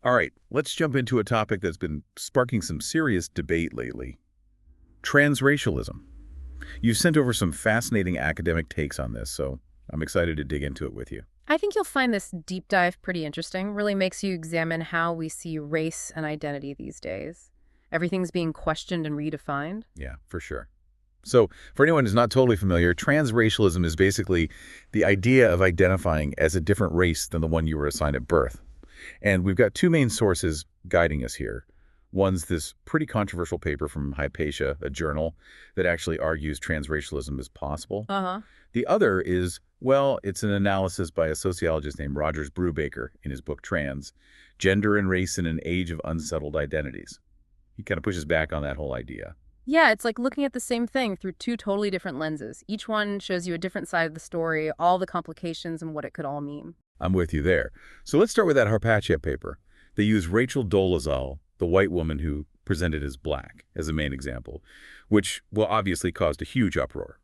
All right, let's jump into a topic that's been sparking some serious debate lately. Transracialism. You've sent over some fascinating academic takes on this, so I'm excited to dig into it with you. I think you'll find this deep dive pretty interesting. Really makes you examine how we see race and identity these days. Everything's being questioned and redefined. Yeah, for sure. So, for anyone who's not totally familiar, transracialism is basically the idea of identifying as a different race than the one you were assigned at birth. And we've got two main sources guiding us here. One's this pretty controversial paper from Hypatia, a journal that actually argues transracialism is possible. Uh-huh. The other is, well, it's an analysis by a sociologist named Rogers Brubaker in his book Trans, Gender and Race in an Age of Unsettled Identities. He kind of pushes back on that whole idea. Yeah, it's like looking at the same thing through two totally different lenses. Each one shows you a different side of the story, all the complications and what it could all mean. I'm with you there. So let's start with that Hypatia paper. They use Rachel Dolezal, the white woman who presented as black, as a main example, which, well, obviously caused a huge uproar.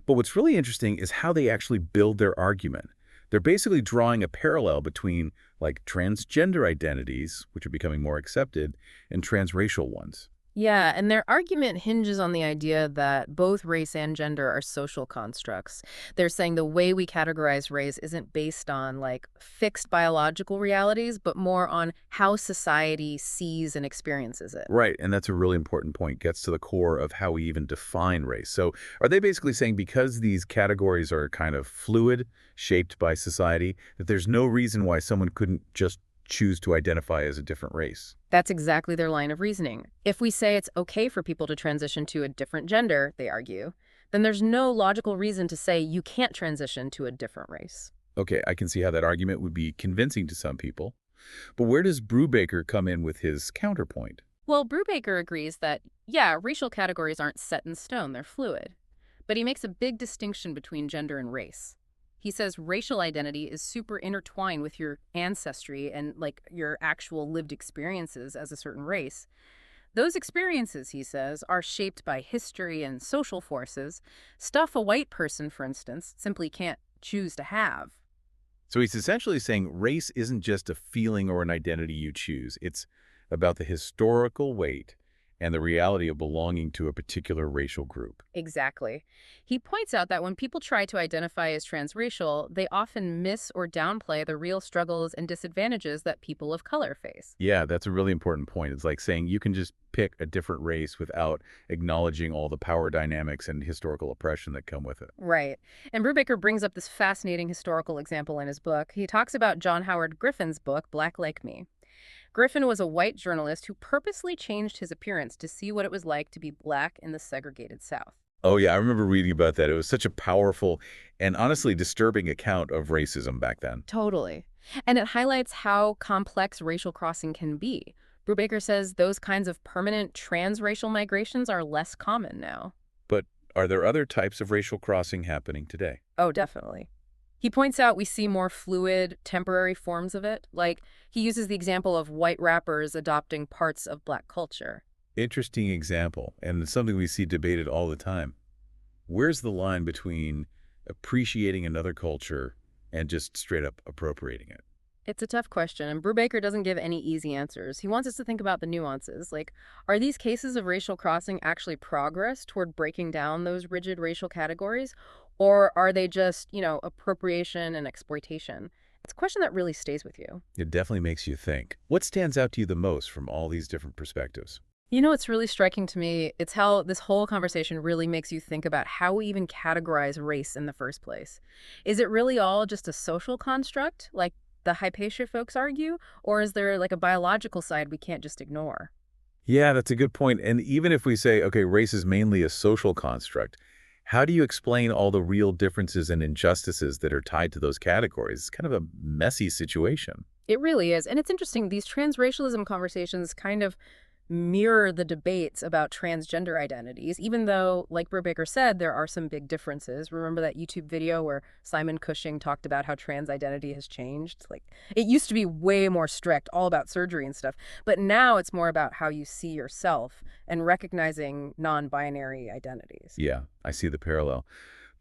But what's really interesting is how they actually build their argument. They're basically drawing a parallel between, like, transgender identities, which are becoming more accepted, and transracial ones. Yeah, and their argument hinges on the idea that both race and gender are social constructs. They're saying the way we categorize race isn't based on, like, fixed biological realities, but more on how society sees and experiences it. Right, and that's a really important point. Gets to the core of how we even define race. So are they basically saying because these categories are kind of fluid, shaped by society, that there's no reason why someone couldn't just choose to identify as a different race? That's exactly their line of reasoning. If we say it's okay for people to transition to a different gender, they argue, then there's no logical reason to say you can't transition to a different race. Okay, I can see how that argument would be convincing to some people. But where does Brubaker come in with his counterpoint? Well, Brubaker agrees that, yeah, racial categories aren't set in stone, they're fluid. But he makes a big distinction between gender and race. He says racial identity is super intertwined with your ancestry and, like, your actual lived experiences as a certain race. Those experiences, he says, are shaped by history and social forces, stuff a white person, for instance, simply can't choose to have. So he's essentially saying race isn't just a feeling or an identity you choose. It's about the historical weight and the reality of belonging to a particular racial group. Exactly. He points out that when people try to identify as transracial, they often miss or downplay the real struggles and disadvantages that people of color face. Yeah, that's a really important point. It's like saying you can just pick a different race without acknowledging all the power dynamics and historical oppression that come with it. Right. And Brubaker brings up this fascinating historical example in his book. He talks about John Howard Griffin's book, Black Like Me. Griffin was a white journalist who purposely changed his appearance to see what it was like to be black in the segregated South. Oh, yeah, I remember reading about that. It was such a powerful and honestly disturbing account of racism back then. Totally. And it highlights how complex racial crossing can be. Brubaker says those kinds of permanent transracial migrations are less common now. But are there other types of racial crossing happening today? Oh, definitely. He points out we see more fluid, temporary forms of it. Like, he uses the example of white rappers adopting parts of black culture. Interesting example, and it's something we see debated all the time. Where's the line between appreciating another culture and just straight up appropriating it? It's a tough question, and Brubaker doesn't give any easy answers. He wants us to think about the nuances. Like, are these cases of racial crossing actually progress toward breaking down those rigid racial categories? Or are they just, appropriation and exploitation? It's a question that really stays with you. It definitely makes you think. What stands out to you the most from all these different perspectives? You know what's really striking to me? It's how this whole conversation really makes you think about how we even categorize race in the first place. Is it really all just a social construct, like the Hypatia folks argue? Or is there like a biological side we can't just ignore? Yeah, that's a good point. And even if we say, okay, race is mainly a social construct, how do you explain all the real differences and injustices that are tied to those categories? It's kind of a messy situation. It really is. And it's interesting, these transracialism conversations kind of mirror the debates about transgender identities, even though, like Brubaker said, there are some big differences. Remember that YouTube video where Simon Cushing talked about how trans identity has changed? Like, it used to be way more strict, all about surgery and stuff, but now it's more about how you see yourself and recognizing non-binary identities. Yeah, I see the parallel.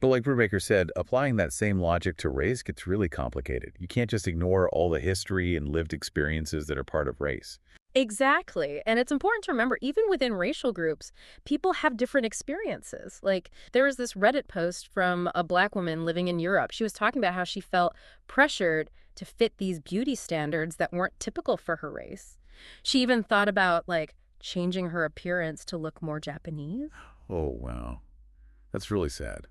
But like Brubaker said, applying that same logic to race gets really complicated. You can't just ignore all the history and lived experiences that are part of race. Exactly. And it's important to remember, even within racial groups, people have different experiences. Like, there was this Reddit post from a Black woman living in Europe. She was talking about how she felt pressured to fit these beauty standards that weren't typical for her race. She even thought about, like, changing her appearance to look more Japanese. Oh, wow. That's really sad.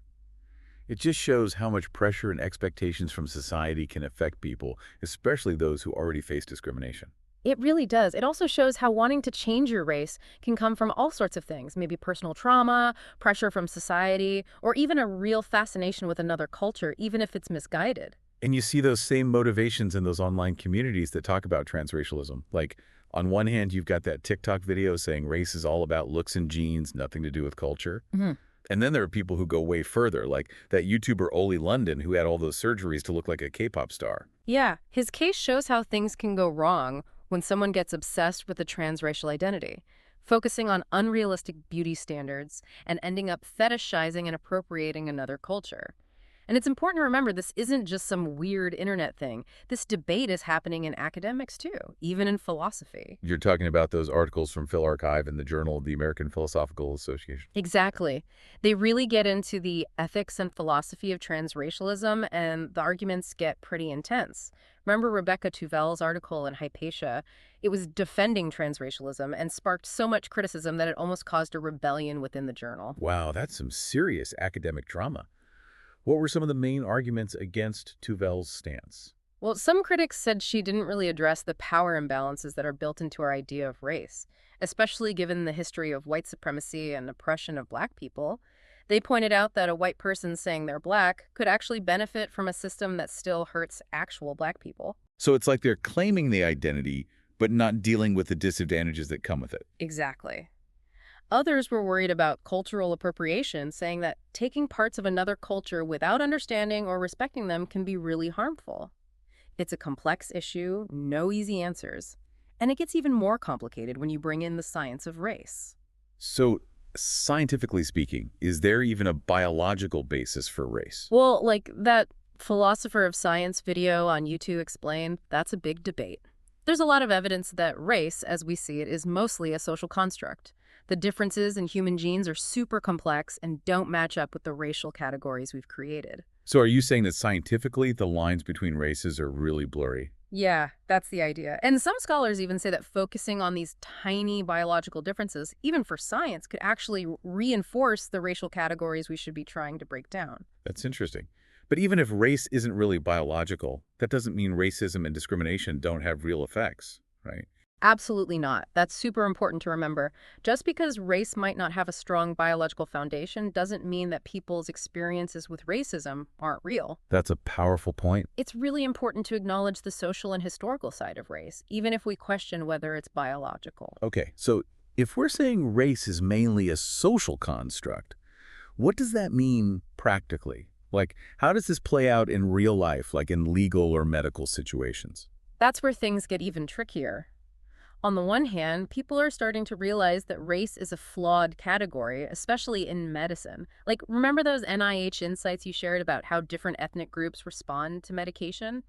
It just shows how much pressure and expectations from society can affect people, especially those who already face discrimination. It really does. It also shows how wanting to change your race can come from all sorts of things, maybe personal trauma, pressure from society, or even a real fascination with another culture, even if it's misguided. And you see those same motivations in those online communities that talk about transracialism. Like, on one hand, you've got that TikTok video saying race is all about looks and genes, nothing to do with culture. Mhm. And then there are people who go way further, like that YouTuber Oli London who had all those surgeries to look like a K-pop star. Yeah, his case shows how things can go wrong when someone gets obsessed with a transracial identity, focusing on unrealistic beauty standards and ending up fetishizing and appropriating another culture. And it's important to remember this isn't just some weird internet thing. This debate is happening in academics too, even in philosophy. You're talking about those articles from Phil Archive in the Journal of the American Philosophical Association. Exactly. They really get into the ethics and philosophy of transracialism, and the arguments get pretty intense. Remember Rebecca Tuvel's article in Hypatia? It was defending transracialism and sparked so much criticism that it almost caused a rebellion within the journal. Wow, that's some serious academic drama. What were some of the main arguments against Tuvel's stance? Well, some critics said she didn't really address the power imbalances that are built into our idea of race, especially given the history of white supremacy and oppression of Black people. They pointed out that a white person saying they're Black could actually benefit from a system that still hurts actual Black people. So it's like they're claiming the identity, but not dealing with the disadvantages that come with it. Exactly. Others were worried about cultural appropriation, saying that taking parts of another culture without understanding or respecting them can be really harmful. It's a complex issue, no easy answers. And it gets even more complicated when you bring in the science of race. So, scientifically speaking, is there even a biological basis for race? Well, like that philosopher of science video on YouTube explained, that's a big debate. There's a lot of evidence that race, as we see it, is mostly a social construct. The differences in human genes are super complex and don't match up with the racial categories we've created. So are you saying that scientifically the lines between races are really blurry? Yeah, that's the idea. And some scholars even say that focusing on these tiny biological differences, even for science, could actually reinforce the racial categories we should be trying to break down. That's interesting. But even if race isn't really biological, that doesn't mean racism and discrimination don't have real effects, right? Absolutely not. That's super important to remember. Just because race might not have a strong biological foundation doesn't mean that people's experiences with racism aren't real. That's a powerful point. It's really important to acknowledge the social and historical side of race, even if we question whether it's biological. Okay, so if we're saying race is mainly a social construct, what does that mean practically? Like, how does this play out in real life, like in legal or medical situations? That's where things get even trickier. On the one hand, people are starting to realize that race is a flawed category, especially in medicine. Like, remember those NIH insights you shared about how different ethnic groups respond to medication?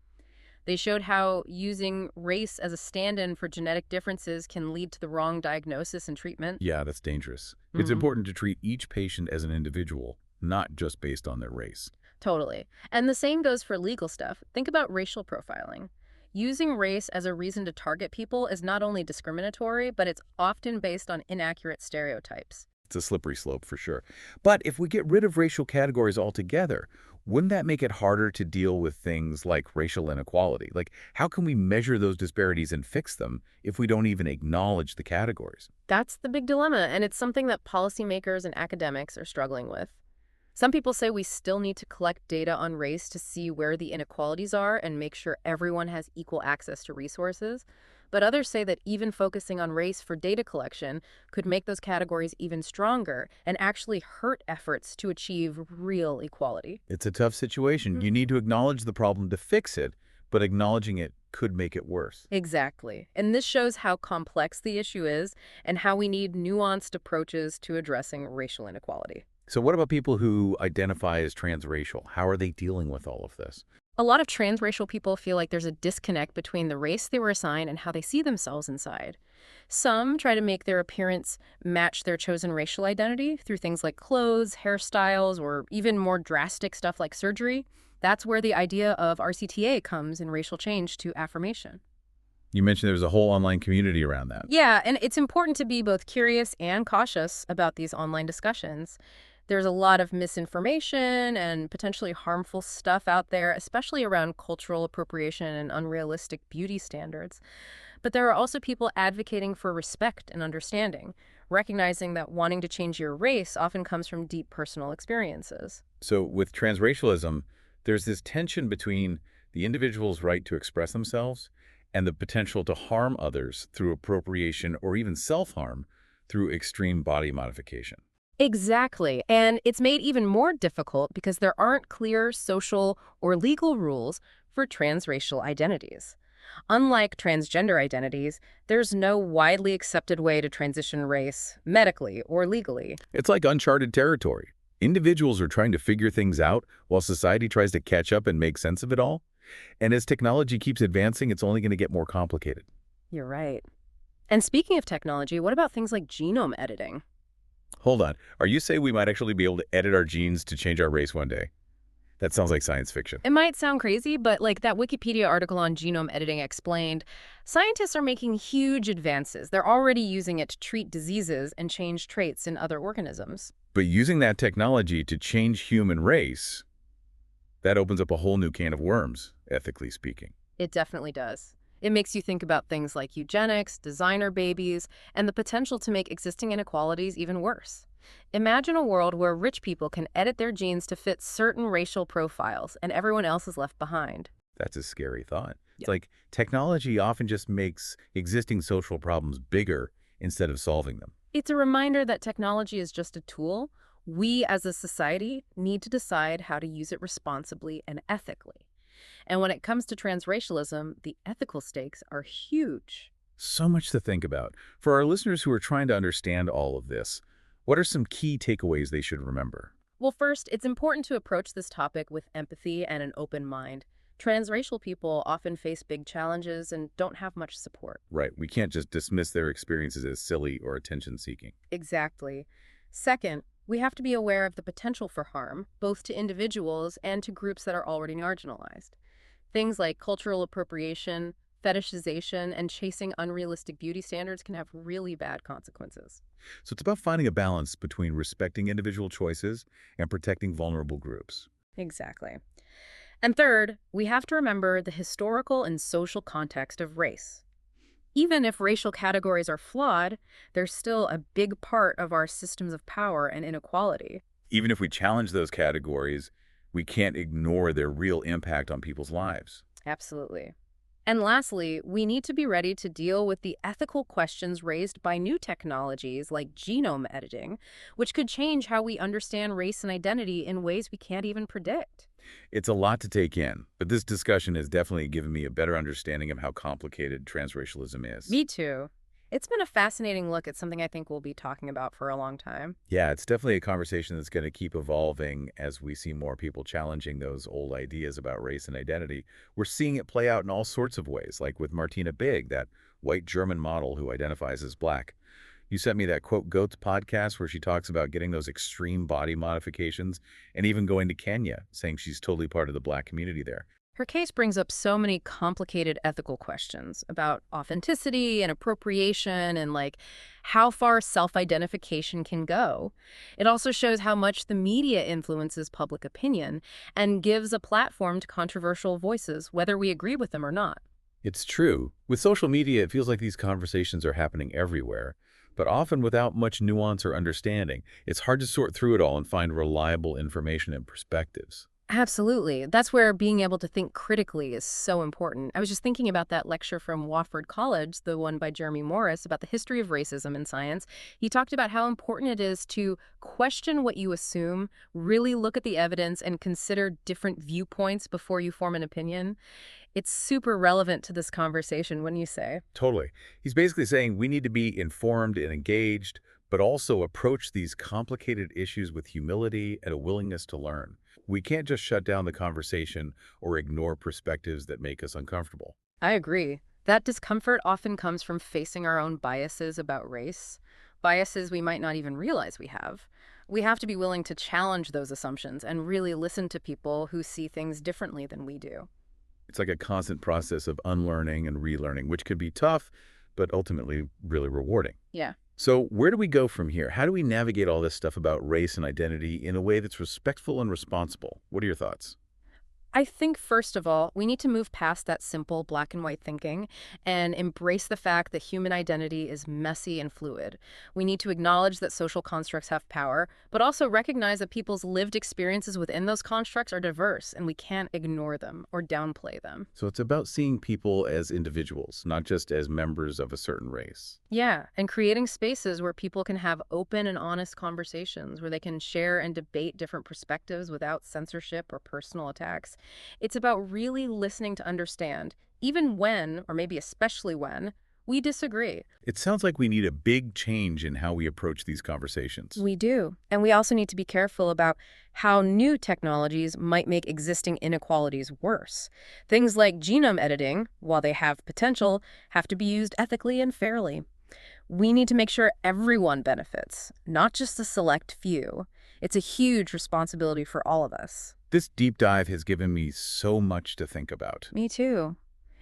They showed how using race as a stand-in for genetic differences can lead to the wrong diagnosis and treatment. Yeah, that's dangerous. It's important to treat each patient as an individual, not just based on their race. Totally. And the same goes for legal stuff. Think about racial profiling. Using race as a reason to target people is not only discriminatory, but it's often based on inaccurate stereotypes. It's a slippery slope for sure. But if we get rid of racial categories altogether, wouldn't that make it harder to deal with things like racial inequality? Like, how can we measure those disparities and fix them if we don't even acknowledge the categories? That's the big dilemma, and it's something that policymakers and academics are struggling with. Some people say we still need to collect data on race to see where the inequalities are and make sure everyone has equal access to resources. But others say that even focusing on race for data collection could make those categories even stronger and actually hurt efforts to achieve real equality. It's a tough situation. You need to acknowledge the problem to fix it, but acknowledging it could make it worse. Exactly. And this shows how complex the issue is and how we need nuanced approaches to addressing racial inequality. So what about people who identify as transracial? How are they dealing with all of this? A lot of transracial people feel like there's a disconnect between the race they were assigned and how they see themselves inside. Some try to make their appearance match their chosen racial identity through things like clothes, hairstyles, or even more drastic stuff like surgery. That's where the idea of RCTA comes in racial change to affirmation. You mentioned there's a whole online community around that. Yeah, and it's important to be both curious and cautious about these online discussions. There's a lot of misinformation and potentially harmful stuff out there, especially around cultural appropriation and unrealistic beauty standards. But there are also people advocating for respect and understanding, recognizing that wanting to change your race often comes from deep personal experiences. So with transracialism, there's this tension between the individual's right to express themselves and the potential to harm others through appropriation or even self-harm through extreme body modification. Exactly. And it's made even more difficult because there aren't clear social or legal rules for transracial identities. Unlike transgender identities, there's no widely accepted way to transition race medically or legally. It's like uncharted territory. Individuals are trying to figure things out while society tries to catch up and make sense of it all. And as technology keeps advancing, it's only going to get more complicated. You're right. And speaking of technology, what about things like genome editing? Hold on. Are you saying we might actually be able to edit our genes to change our race one day? That sounds like science fiction. It might sound crazy, but like that Wikipedia article on genome editing explained, scientists are making huge advances. They're already using it to treat diseases and change traits in other organisms. But using that technology to change human race, that opens up a whole new can of worms, ethically speaking. It definitely does. It makes you think about things like eugenics, designer babies, and the potential to make existing inequalities even worse. Imagine a world where rich people can edit their genes to fit certain racial profiles and everyone else is left behind. That's a scary thought. It's Yeah. like technology often just makes existing social problems bigger instead of solving them. It's a reminder that technology is just a tool. We as a society need to decide how to use it responsibly and ethically. And when it comes to transracialism, the ethical stakes are huge. So much to think about. For our listeners who are trying to understand all of this, what are some key takeaways they should remember? Well, first, it's important to approach this topic with empathy and an open mind. Transracial people often face big challenges and don't have much support. Right, we can't just dismiss their experiences as silly or attention-seeking. Exactly. Second, we have to be aware of the potential for harm, both to individuals and to groups that are already marginalized. Things like cultural appropriation, fetishization, and chasing unrealistic beauty standards can have really bad consequences. So it's about finding a balance between respecting individual choices and protecting vulnerable groups. Exactly. And third, we have to remember the historical and social context of race. Even if racial categories are flawed, they're still a big part of our systems of power and inequality. Even if we challenge those categories, we can't ignore their real impact on people's lives. Absolutely. And lastly, we need to be ready to deal with the ethical questions raised by new technologies like genome editing, which could change how we understand race and identity in ways we can't even predict. It's a lot to take in, but this discussion has definitely given me a better understanding of how complicated transracialism is. Me too. It's been a fascinating look at something I think we'll be talking about for a long time. Yeah, it's definitely a conversation that's going to keep evolving as we see more people challenging those old ideas about race and identity. We're seeing it play out in all sorts of ways, like with Martina Big, that white German model who identifies as black. You sent me that Quote Goats podcast where she talks about getting those extreme body modifications and even going to Kenya, saying she's totally part of the black community there. Her case brings up so many complicated ethical questions about authenticity and appropriation and like how far self-identification can go. It also shows how much the media influences public opinion and gives a platform to controversial voices, whether we agree with them or not. It's true. With social media, it feels like these conversations are happening everywhere, but often without much nuance or understanding. It's hard to sort through it all and find reliable information and perspectives. Absolutely. That's where being able to think critically is so important. I was just thinking about that lecture from Wofford College, the one by Jeremy Morris, about the history of racism in science. He talked about how important it is to question what you assume, really look at the evidence, and consider different viewpoints before you form an opinion. It's super relevant to this conversation, wouldn't you say? Totally. He's basically saying we need to be informed and engaged, but also approach these complicated issues with humility and a willingness to learn. We can't just shut down the conversation or ignore perspectives that make us uncomfortable. I agree. That discomfort often comes from facing our own biases about race, biases we might not even realize we have. We have to be willing to challenge those assumptions and really listen to people who see things differently than we do. It's like a constant process of unlearning and relearning, which can be tough, but ultimately really rewarding. Yeah. So where do we go from here? How do we navigate all this stuff about race and identity in a way that's respectful and responsible? What are your thoughts? I think, first of all, we need to move past that simple black and white thinking and embrace the fact that human identity is messy and fluid. We need to acknowledge that social constructs have power, but also recognize that people's lived experiences within those constructs are diverse, and we can't ignore them or downplay them. So it's about seeing people as individuals, not just as members of a certain race. Yeah, and creating spaces where people can have open and honest conversations, where they can share and debate different perspectives without censorship or personal attacks. It's about really listening to understand, even when, or maybe especially when, we disagree. It sounds like we need a big change in how we approach these conversations. We do. And we also need to be careful about how new technologies might make existing inequalities worse. Things like genome editing, while they have potential, have to be used ethically and fairly. We need to make sure everyone benefits, not just the select few. It's a huge responsibility for all of us. This deep dive has given me so much to think about. Me too.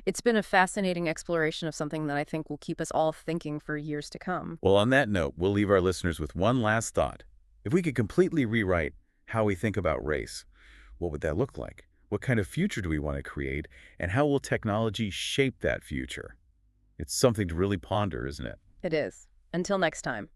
It's been a fascinating exploration of something that I think will keep us all thinking for years to come. Well, on that note, we'll leave our listeners with one last thought. If we could completely rewrite how we think about race, what would that look like? What kind of future do we want to create? And how will technology shape that future? It's something to really ponder, isn't it? It is. Until next time.